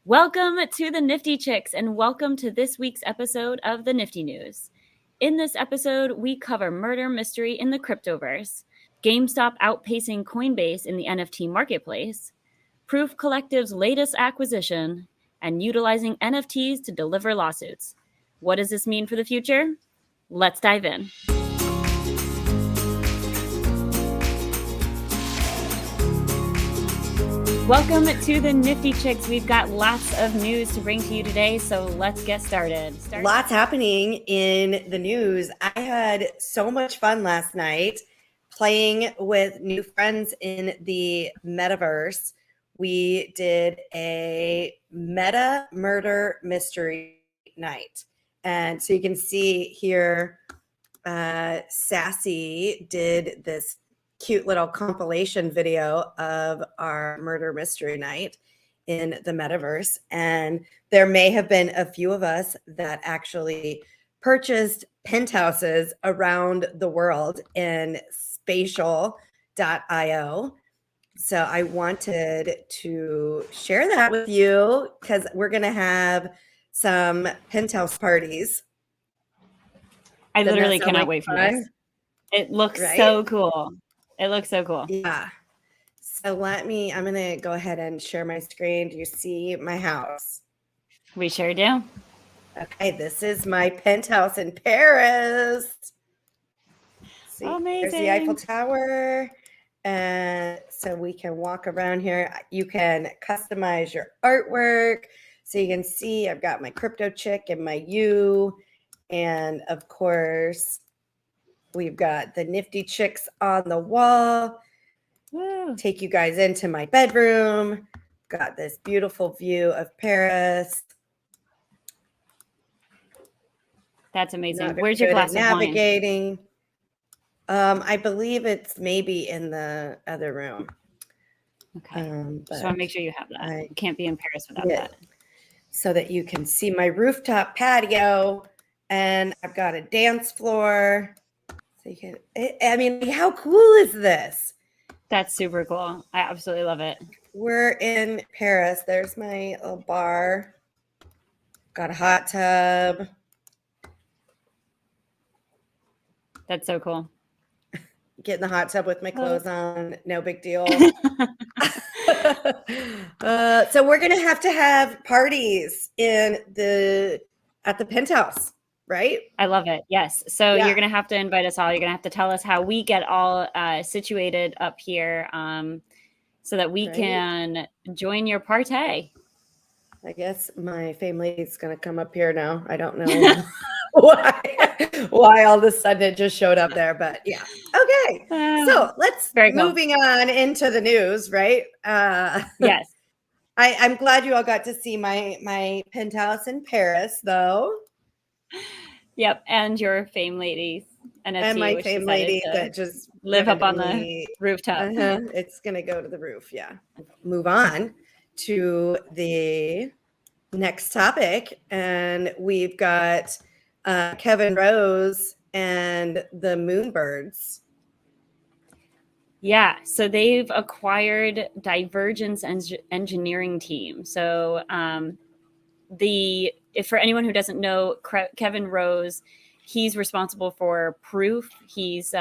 Welcome to the Nifty Chicks and welcome to this week's episode of the Nifty News. In this episode, we cover murder mystery in the cryptoverse, GameStop outpacing Coinbase in the NFT Marketplace, Proof Collective's latest acquisition, and utilizing NFTs to deliver lawsuits. What does this mean for the future? Let's dive in. Welcome to the Nifty Chicks. We've got lots of news to bring to you today, so let's get started. Lots happening in the news. I had so much fun last night playing with new friends in the metaverse. We did a meta murder mystery night. And so you can see here, Sassy did this cute little compilation video of our murder mystery night in the metaverse. And there may have been a few of us that actually purchased penthouses around the world in spatial.io. So I wanted to share that with you because we're going to have some penthouse parties. I literally cannot wait for this. It looks so cool. It looks so cool. Yeah. So I'm going to go ahead and share my screen. Do you see my house? We sure do. Okay, this is my penthouse in Paris. See, amazing. There's the Eiffel Tower. And so we can walk around here. You can customize your artwork. So you can see I've got my crypto chick and my U. And of course, we've got the Nifty Chicks on the wall. Woo. Take you guys into my bedroom. Got this beautiful view of Paris. That's amazing. Where's your glass of navigating? Wine? I believe it's maybe in the other room. Okay. Just want to make sure you have that. You can't be in Paris without that. So that you can see my rooftop patio. And I've got a dance floor. So you can, how cool is this? That's super cool. I absolutely love it. We're in Paris. There's my little bar. Got a hot tub. That's so cool. Get in the hot tub with my clothes on. No big deal. So we're going to have parties at the penthouse. Right? I love it. Yes. So you're going to have to invite us all. You're going to have to tell us how we get all situated up here so that we can join your party. I guess my family is going to come up here now. I don't know why all of a sudden it just showed up there, but yeah. Okay. So let's moving on into the news, right? Yes. I'm glad you all got to see my penthouse in Paris, though. Yep, and your fame ladies NFT, and my fame lady that just live up on the rooftop. It's gonna go to the roof. Yeah. Move on to the next topic, and we've got Kevin Rose and the Moonbirds. Yeah, so they've acquired Divergence Engineering Team. So if for anyone who doesn't know, Kevin Rose, he's responsible for Proof. He's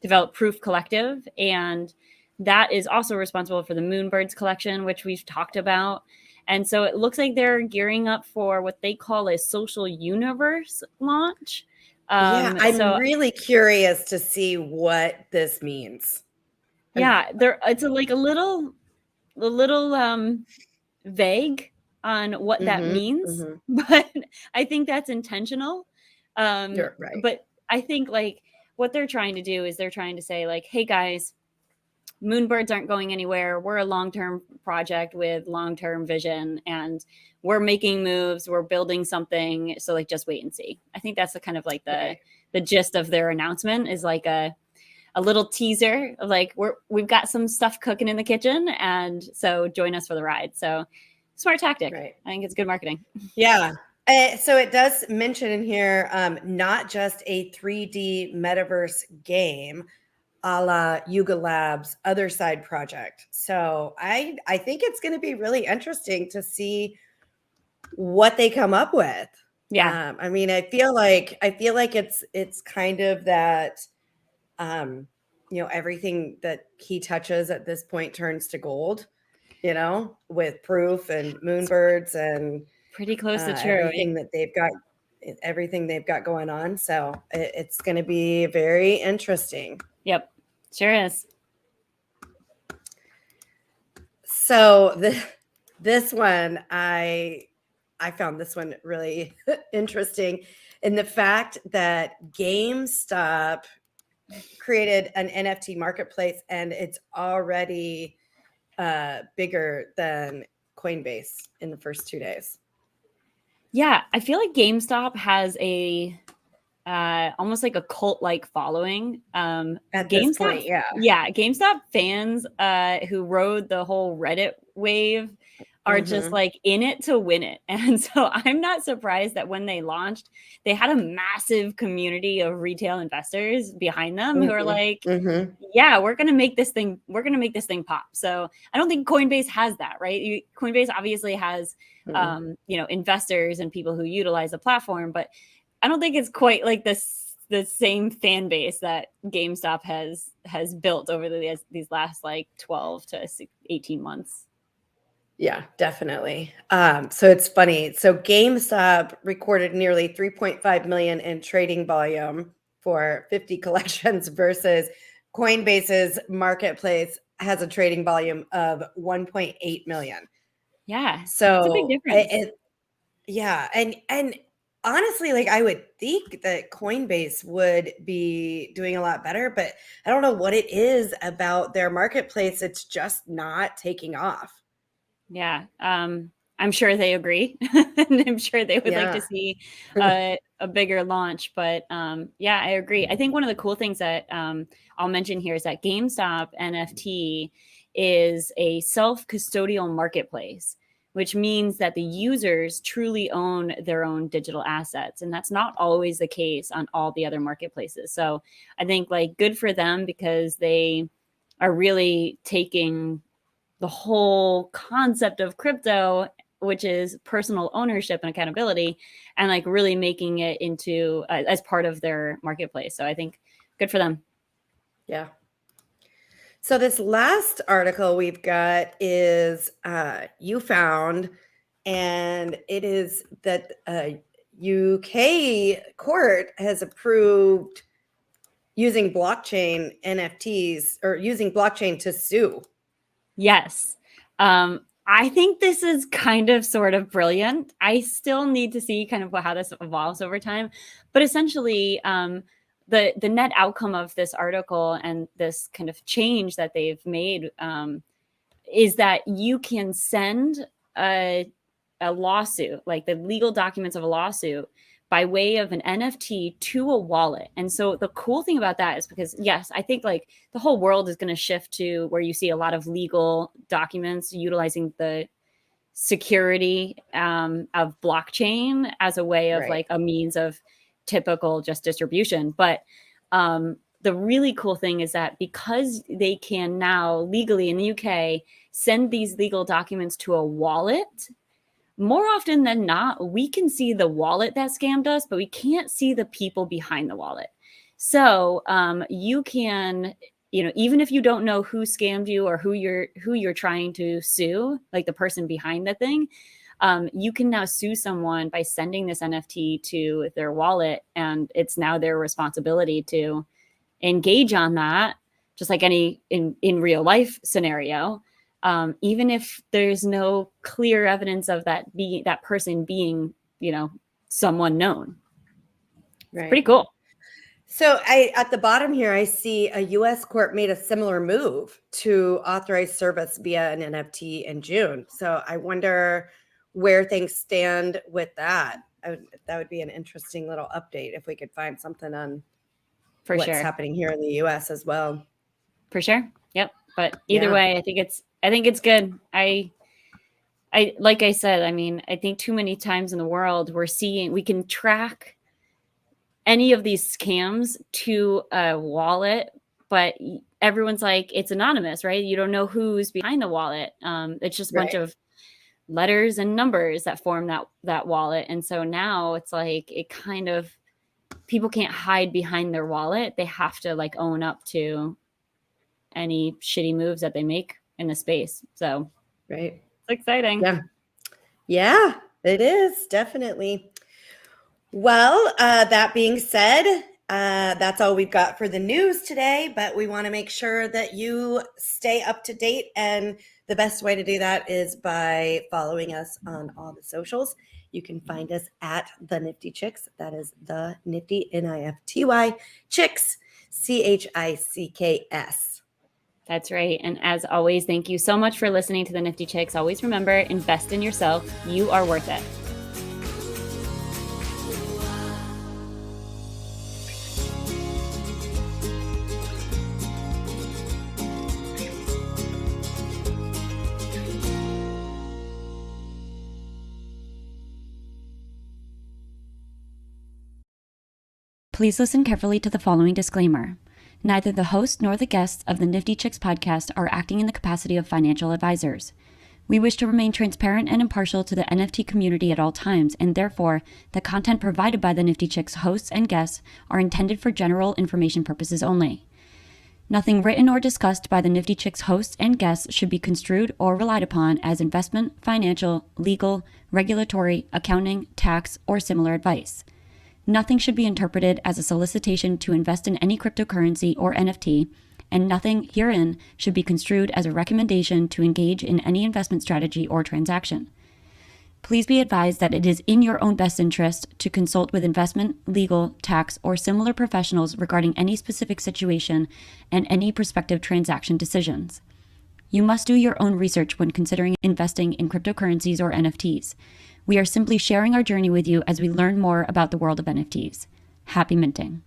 developed Proof Collective, and that is also responsible for the Moonbirds collection, which we've talked about. And so it looks like they're gearing up for what they call a social universe launch. I'm really curious to see what this means. Yeah, it's a little vague on what that means, but I think that's intentional. You're right. But I think what they're trying to do is they're trying to say hey guys, Moonbirds aren't going anywhere. We're a long-term project with long-term vision, and we're making moves. We're building something. So just wait and see. I think that's the kind of the gist of their announcement is a little teaser of we've got some stuff cooking in the kitchen, and so join us for the ride. So smart tactic. Right. I think it's good marketing. Yeah. So it does mention in here, not just a 3D metaverse game, a la Yuga Labs, other side project. So I think it's going to be really interesting to see what they come up with. Yeah. I mean, I feel like it's kind of that, everything that he touches at this point turns to gold, with Proof and Moonbirds and Pretty close to true. everything that they've got going on. So it's going to be very interesting. Yep. Sure is. So this one, I found this one really interesting in the fact that GameStop created an NFT marketplace, and it's already bigger than Coinbase in the first 2 days. Yeah, I feel like GameStop has a almost like a cult-like following. At GameStop, this point, yeah. Yeah, GameStop fans who rode the whole Reddit wave are just like in it to win it. And so I'm not surprised that when they launched, they had a massive community of retail investors behind them who are like, yeah, we're going to make this thing pop. So I don't think Coinbase has that, right? Coinbase obviously has, investors and people who utilize the platform, but I don't think it's quite like the same fan base that GameStop has built over these last like 12 to 18 months. Yeah, definitely. So it's funny. So GameStop recorded nearly 3.5 million in trading volume for 50 collections versus Coinbase's marketplace has a trading volume of 1.8 million. Yeah. So it's a big difference. Yeah, and honestly, like I would think that Coinbase would be doing a lot better, but I don't know what it is about their marketplace. It's just not taking off. Yeah. I'm sure they agree. And I'm sure they would like to see a bigger launch. But yeah, I agree. I think one of the cool things that I'll mention here is that GameStop NFT is a self-custodial marketplace, which means that the users truly own their own digital assets. And that's not always the case on all the other marketplaces. So I think like good for them because they are really taking the whole concept of crypto, which is personal ownership and accountability, and like really making it into as part of their marketplace. So I think good for them. Yeah. So this last article we've got is you found, and it is that UK court has approved using blockchain NFTs or using blockchain to sue. Yes. I think this is kind of sort of brilliant. I still need to see kind of how this evolves over time. But essentially, the net outcome of this article and this kind of change that they've made is that you can send a lawsuit, like the legal documents of a lawsuit, by way of an NFT to a wallet. And so the cool thing about that is because, yes, I think like the whole world is going to shift to where you see a lot of legal documents utilizing the security of blockchain as a way of like a means of typical just distribution. But the really cool thing is that because they can now legally in the UK send these legal documents to a wallet, more often than not, we can see the wallet that scammed us, but we can't see the people behind the wallet. So you can, even if you don't know who scammed you or who you're trying to sue, like the person behind the thing, you can now sue someone by sending this NFT to their wallet, and it's now their responsibility to engage on that, just like any in real life scenario. Even if there's no clear evidence of that person being, someone known. Right. Pretty cool. So at the bottom here, I see a U.S. court made a similar move to authorize service via an NFT in June. So I wonder where things stand with that. That would be an interesting little update if we could find something on what's happening here in the U.S. as well. For sure. Yep. But either way, I think it's good. I like I said, I mean, I think too many times in the world we can track any of these scams to a wallet but everyone's like, it's anonymous, right? You don't know who's behind the wallet. It's just a bunch of letters and numbers that form that wallet. And so now it's like, it kind of, people can't hide behind their wallet. They have to like own up to any shitty moves that they make in the space. So it's exciting. Yeah, it is definitely. Well, that being said, that's all we've got for the news today, but we want to make sure that you stay up to date. And the best way to do that is by following us on all the socials. You can find us at the Nifty Chicks. That is the Nifty, Nifty Chicks, CHICKS. That's right. And as always, thank you so much for listening to the Nifty Chicks. Always remember, invest in yourself. You are worth it. Please listen carefully to the following disclaimer. Neither the host nor the guests of the Nifty Chicks podcast are acting in the capacity of financial advisors. We wish to remain transparent and impartial to the NFT community at all times, and therefore, the content provided by the Nifty Chicks hosts and guests are intended for general information purposes only. Nothing written or discussed by the Nifty Chicks hosts and guests should be construed or relied upon as investment, financial, legal, regulatory, accounting, tax, or similar advice. Nothing should be interpreted as a solicitation to invest in any cryptocurrency or NFT, and nothing herein should be construed as a recommendation to engage in any investment strategy or transaction. Please be advised that it is in your own best interest to consult with investment, legal, tax, or similar professionals regarding any specific situation and any prospective transaction decisions. You must do your own research when considering investing in cryptocurrencies or NFTs. We are simply sharing our journey with you as we learn more about the world of NFTs. Happy minting.